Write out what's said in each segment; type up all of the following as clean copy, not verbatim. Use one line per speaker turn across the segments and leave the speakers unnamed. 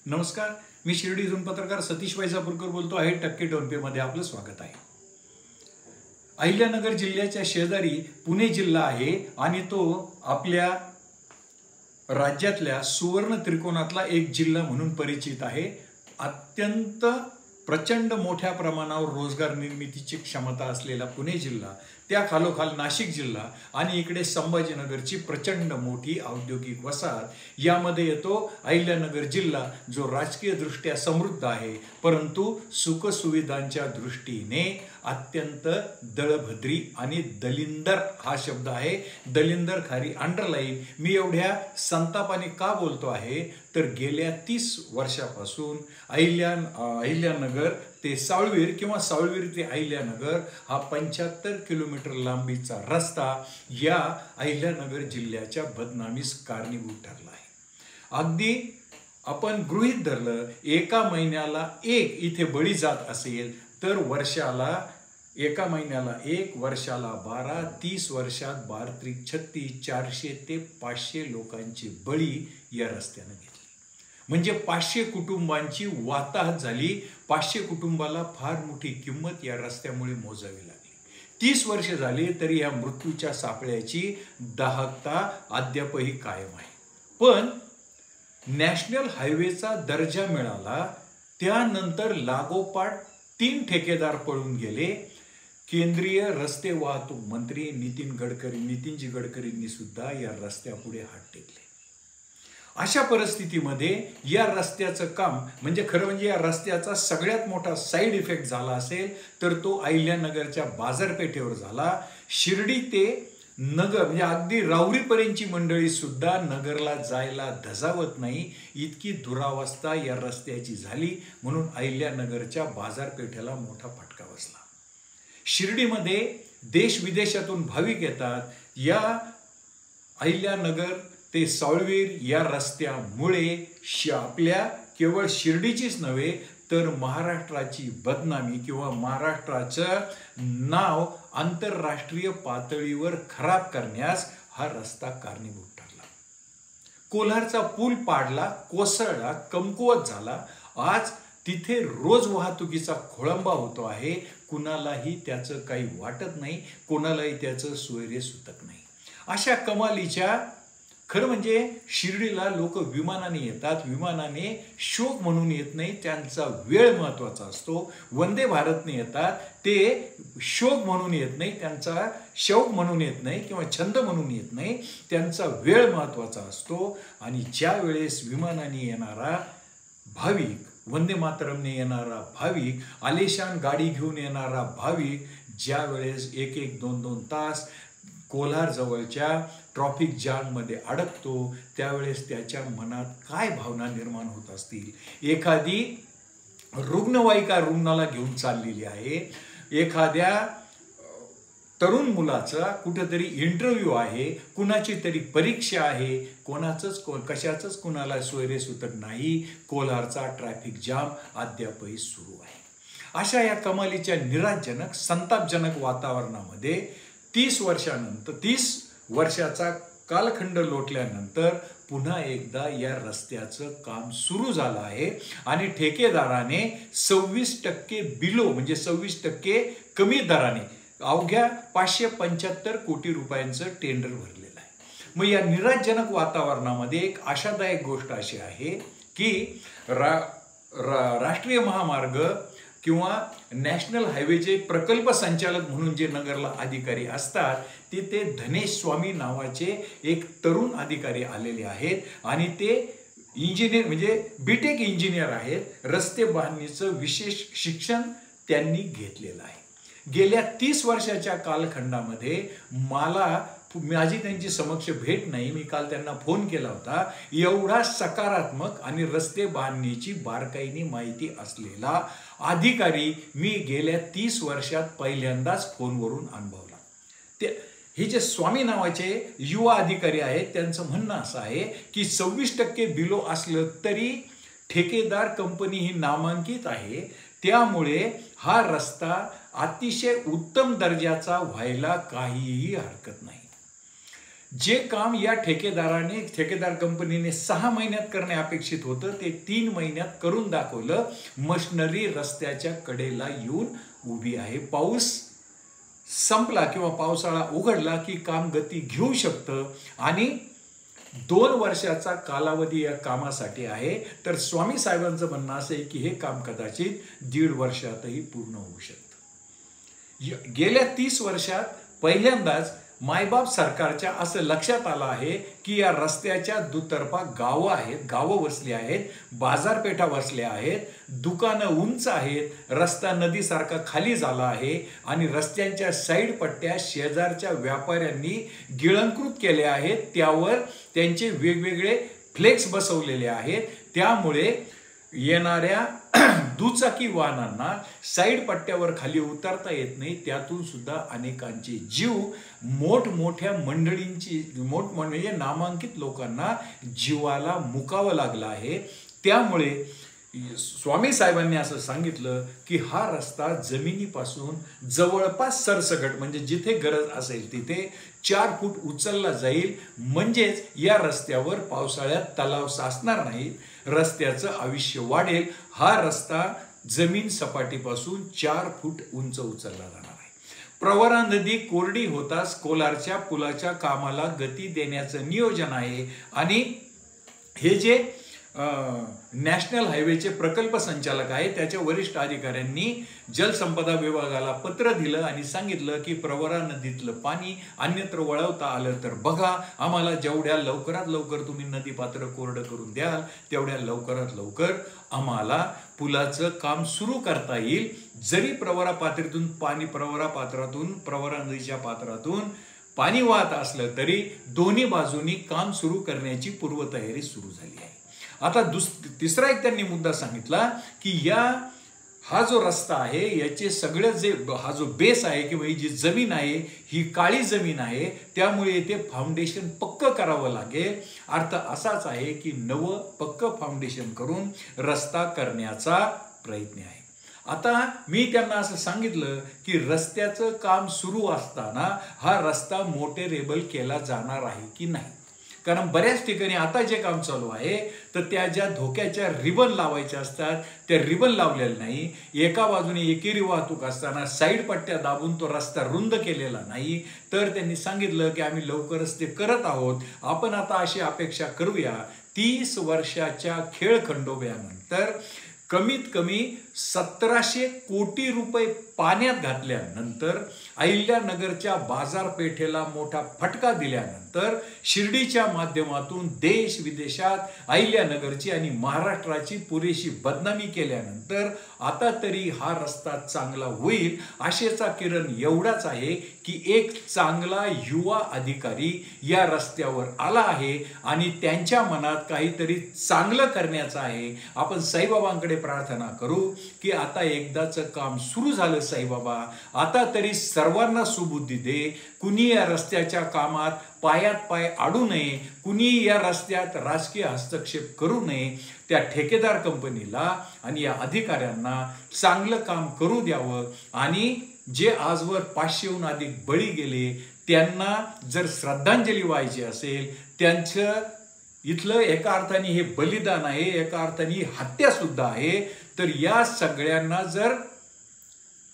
नमस्कार, मी शिर्डीतून पत्रकार सतीश वैजापूरकर बोलतो आहे. टक्के टोनपे मध्ये आपलं स्वागत आहे. अहिल्यानगर जिल्ह्याच्या शेजारी पुणे जिल्हा आहे आणि तो आपल्या राज्यातल्या सुवर्ण त्रिकोणातला एक जिल्हा म्हणून परिचित आहे. अत्यंत प्रचंड मोठ्या प्रमाणावर रोजगार निर्मितीची क्षमता असलेला पुणे जिल्हा, त्या खालोखाल नाशिक जिल्हा आणि इकडे संभाजीनगरची प्रचंड मोठी औद्योगिक वसाहत, यामध्ये येतो अहिल्यानगर जिल्हा, जो राजकीय दृष्ट्या समृद्ध आहे परंतु सुखसुविधांच्या दृष्टीने अत्यंत दळभद्री आणि दलिंदर हा शब्द आहे. दलिंदर खाली अंडरलाईन. मी एवढ्या संतापाने का बोलतो आहे तर गेल्या 30 वर्षापासून अहिल्यानगर ते सावळवीर किंवा सावळवीर ते अहिल्यानगर हा 75 किलोमीटर लांबीचा रस्ता या अहिल्यानगर जिल्ह्याच्या बदनामीस कारणीभूत ठरला आहे. अगदी आपण गृहीत धरलं एका महिन्याला एक इथे बळी जात असेल तर एका महिन्याला 1, वर्षाला 12, 30 वर्षात 12 36 400 ते 500 लोकांची बळी या रस्त्याने घेतली. म्हणजे 500 कुटुंबांची वाताहत झाली. 500 कुटुंबाला फार मोठी किंमत या रस्त्यामुळे मोजावी लागली. 30 वर्ष झाली तरी या मृत्यूच्या सापळ्याची दाहकता अद्यापही कायम आहे. पण नॅशनल हायवेचा दर्जा मिळाला त्यानंतर लागोपाठ 3 ठेकेदार पळून गेले. केंद्रीय रस्ते वाहतूक मंत्री नितीनजी गडकरींनी सुद्धा या रस्त्यापुढे हात टेकले. अशा परिस्थितीमध्ये या रस्त्याचं काम म्हणजे या रस्त्याचा सगळ्यात मोठा साईड इफेक्ट झाला असेल तर तो अहिल्यानगरच्या बाजारपेठेवर झाला. शिर्डी ते नगर म्हणजे अगदी राहुरीपर्यंतची मंडळी सुद्धा नगरला जायला धजावत नाही, इतकी दुरावस्था या रस्त्याची झाली. म्हणून अहिल्यानगरच्या बाजारपेठेला मोठा फटका बसला. शिर्डीमध्ये देश विदेशातून भाविक येतात. या अहिल्यानगर ते सावळवीर या रस्त्यामुळे आपल्या केवळ शिर्डीचीच नव्हे तर महाराष्ट्राची बदनामी किंवा महाराष्ट्राचं नाव आंतरराष्ट्रीय पातळीवर खराब करण्यास हा रस्ता कारणीभूत ठरला. कोल्हारचा पूल पाडला, कोसळला, कमकुवत झाला. आज तिथे रोज वाहतुकीचा खोळंबा होतो आहे. कुणालाही त्याचं काही वाटत नाही, कोणालाही त्याचं सोयरे सुतक नाही. अशा कमालीच्या खरं म्हणजे शिर्डीला लोक विमानाने येतात. विमानाने शौक म्हणून येत नाही, त्यांचा वेळ महत्वाचा असतो. वंदे भारतने येतात, ते शौक म्हणून येत नाही, त्यांचा शौक म्हणून येत नाही किंवा छंद म्हणून येत नाही, त्यांचा वेळ महत्वाचा असतो. आणि ज्या वेळेस विमानाने येणारा भाविक, वंदे मातरमने येणारा भाविक, आलिशान गाडी घेऊन येणारा भाविक ज्या वेळेस 1-1, 2-2 तास कोल्हार जवळच्या ट्रॉफिक जाममध्ये अडकतो त्यावेळेस त्याच्या मनात काय भावना निर्माण होत असतील. एखादी रुग्णवाहिका रुग्णाला घेऊन चाललेली आहे, एखाद्या तरुण मुलाचा कुठेतरी इंटरव्ह्यू आहे, कुणाची तरी परीक्षा आहे, कशाचंच कुणाला सोयरे सुतक नाही. कोल्हारचा ट्रॅफिक जाम अद्यापही सुरू आहे. अशा या कमालीच्या निराशजनक संतापजनक वातावरणामध्ये 30 वर्षाचा कालखंड लोटल्यानंतर पुन्हा एकदा या रस्त्याचं काम सुरू झालं आहे आणि ठेकेदाराने 26% बिलो म्हणजे 26% कमी दराने अवघ्या 575 कोटी रुपयांचं टेंडर भरलेलं आहे. मग या निराशजनक वातावरणामध्ये एक आशादायक गोष्ट अशी आहे की राष्ट्रीय महामार्ग किंवा नॅशनल हायवेचे प्रकल्प संचालक म्हणून जे नगरला अधिकारी असतात तिथे धनेश स्वामी नावाचे एक तरुण अधिकारी आलेले आहेत आणि ते इंजिनियर म्हणजे बीटेक इंजिनियर आहेत. रस्ते बांधणीचं विशेष शिक्षण त्यांनी घेतलेलं आहे. गेल्या 30 वर्षाच्या कालखंडामध्ये माझी त्यांची समक्ष भेट नाही, मी काल त्यांना फोन केला होता. एवढा सकारात्मक आणि रस्ते बांधणीची बारकाईने माहिती असलेला अधिकारी मी गेल्या 30 वर्षात पहिल्यांदाच फोनवरून अनुभवला. हे जे स्वामी नावाचे युवा अधिकारी आहेत त्यांचं म्हणणं असं आहे की 26% बिलो असलं तरी ठेकेदार कंपनी ही नामांकित आहे, त्यामुळे हा रस्ता अतिशय उत्तम दर्जाचा व्हायला काहीही हरकत नाही. जे काम या ठेकेदार कंपनीने 6 महिन्यात करणे अपेक्षित होतं ते 3 महिन्यात करून दाखवलं. मशिनरी रस्त्याच्या कडेला येऊन उभी आहे. पाऊस संपला किंवा पावसाळा उघडला की काम गती घेऊ शकतं आणि 2 वर्षाचा कालावधी या कामासाठी आहे. तर स्वामी साहेबांचं म्हणणं असं आहे की हे काम कदाचित 1.5 वर्षातही पूर्ण होऊ शकतं. गेल्या 30 वर्षात पहिल्यांदाच मायबाप सरकारच्या असं लक्षात आलं आहे की या रस्त्याच्या दुतर्फा गावं वसली आहेत, बाजारपेठा वसल्या आहेत, दुकानं उंच आहेत, रस्ता नदीसारखा खाली झाला आहे आणि रस्त्यांच्या साईड पट्ट्या शेजारच्या व्यापाऱ्यांनी गिळंकृत केल्या आहेत. त्यावर त्यांचे वेगवेगळे फ्लेक्स बसवलेले आहेत. त्यामुळे येणाऱ्या दुचाकी वाहनांना साईड पट्ट्यावर खाली उतरता येत नाही. त्यातून सुद्धा अनेकांचे जीव मोठमोठ्या मंडळींची म्हणजे नामांकित लोकांना जीवाला मुकावं लागलं आहे. त्यामुळे स्वामी साहेबांनी असं सांगितलं की हा रस्ता जमिनीपासून जवळपास सरसकट म्हणजे जिथे गरज असेल तिथे 4 फूट उचलला जाईल. म्हणजेच या रस्त्यावर पावसाळ्यात तलाव साचणार नाहीत, रस्त्याचं आयुष्य वाढेल. हा रस्ता जमीन सपाटीपासून 4 फूट उंच उचलला जाणार आहे. प्रवरा नदी कोरडी होताच कोलारच्या पुलाच्या कामाला गती देण्याचं नियोजन आहे आणि हे जे नॅशनल हायवेचे प्रकल्प संचालक आहे त्याच्या वरिष्ठ अधिकाऱ्यांनी जलसंपदा विभागाला पत्र दिलं आणि सांगितलं की प्रवरा नदीतलं पाणी अन्यत्र वळवता आलं तर बघा. आम्हाला जेवढ्या लवकरात लवकर तुम्ही नदी पात्र कोरडं करून द्याल तेवढ्या लवकरात लवकर आम्हाला पुलाचं काम सुरू करता येईल. जरी प्रवरा नदीच्या पात्रातून पाणी वाहत असलं तरी दोन्ही बाजूनी काम सुरू करण्याची पूर्वतयारी सुरू झाली आहे. आता तिसरा एक त्यांनी मुद्दा सांगितला की हा जो रस्ता आहे याचे सगळे हा जो बेस आहे किंवा ही जी जमीन आहे ही काळी जमीन आहे. त्यामुळे येथे फाउंडेशन पक्क करावं लागेल. अर्थ असाच आहे की नवं पक्क फाउंडेशन करून रस्ता करण्याचा प्रयत्न आहे. आता मी त्यांना असं सांगितलं की रस्त्याचं काम सुरू असताना हा रस्ता मोटेरेबल केला जाणार आहे की नाही. कारण बऱ्याच ठिकाणी आता जे काम चालू आहे तर त्या ज्या धोक्याच्या रिबन लावायच्या असतात त्या रिबन लावलेल्या नाही. एका बाजूने एकेरी वाहतूक असताना साईड पट्ट्या दाबून तो रस्ता रुंद केलेला नाही. तर त्यांनी सांगितलं की आम्ही लवकरच ते करत आहोत. आपण आता अशी अपेक्षा करूया 30 वर्षाच्या खेळखंडोब्यानंतर कमीत कमी 1700 कोटी रुपये पाण्यात घातल्यानंतर, अहिल्यानगरच्या बाजारपेठेला मोठा फटका दिल्यानंतर, शिर्डीच्या माध्यमातून देश विदेशात अहिल्यानगरची आणि महाराष्ट्राची पुरेशी बदनामी केल्यानंतर आता तरी हा रस्ता चांगला होईल आशेचा किरण एवढाच आहे की एक चांगला युवा अधिकारी या रस्त्यावर आला आहे आणि त्यांच्या मनात काहीतरी चांगलं करण्याचं आहे. आपण साईबाबांकडे प्रार्थना करू की आता एकदाचं काम सुरू झालं साईबाबा, आता तरी सर्वांना सुबुद्धी दे. कुणी या रस्त्याच्या कामात पायात पाय आडू नये, कुणी या रस्त्यात राजकीय हस्तक्षेप करू नये. त्या ठेकेदार कंपनीला आणि या अधिकाऱ्यांना चांगलं काम करू द्यावं आणि जे आजवर 500हून अधिक बळी गेले त्यांना जर श्रद्धांजली व्हायची असेल, त्यांचं इथलं एका अर्थाने हे बलिदान आहे, एका अर्थाने हत्या सुद्धा आहे. तर या सगळ्यांना जर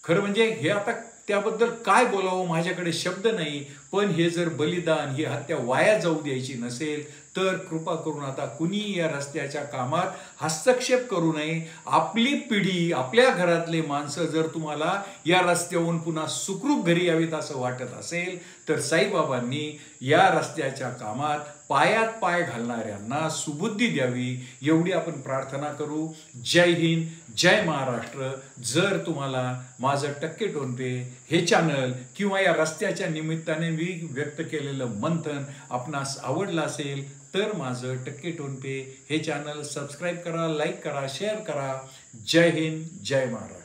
खरं म्हणजे हे आता त्याबद्दल काय बोलावं माझ्याकडे शब्द नाही, पण हे जर बलिदान ही हत्या वाया जाऊ द्यायची नसेल तर कृपा करून आता कुणी या रस्त्याच्या कामात हस्तक्षेप करू नये. आपली पिढी, आपल्या घरातले माणसं जर तुम्हाला या रस्त्यावरून पुन्हा सुखरूप घरी यावीत असं वाटत असेल तर साईबाबांनी या रस्त्याच्या कामात पायात पाय घालणाऱ्यांना सुबुद्धी द्यावी एवढी आपण प्रार्थना करू. जय हिंद, जय महाराष्ट्र. जर तुम्हाला माझं टक्के टोनपे हे चॅनल किंवा या रस्त्याच्या निमित्ताने मी व्यक्त केलेलं मंथन आपणास आवडलं असेल तर माझं टक्के टोनपे हे चॅनल सबस्क्राईब करा, लाईक करा, शेअर करा. जय हिंद, जय महाराष्ट्र.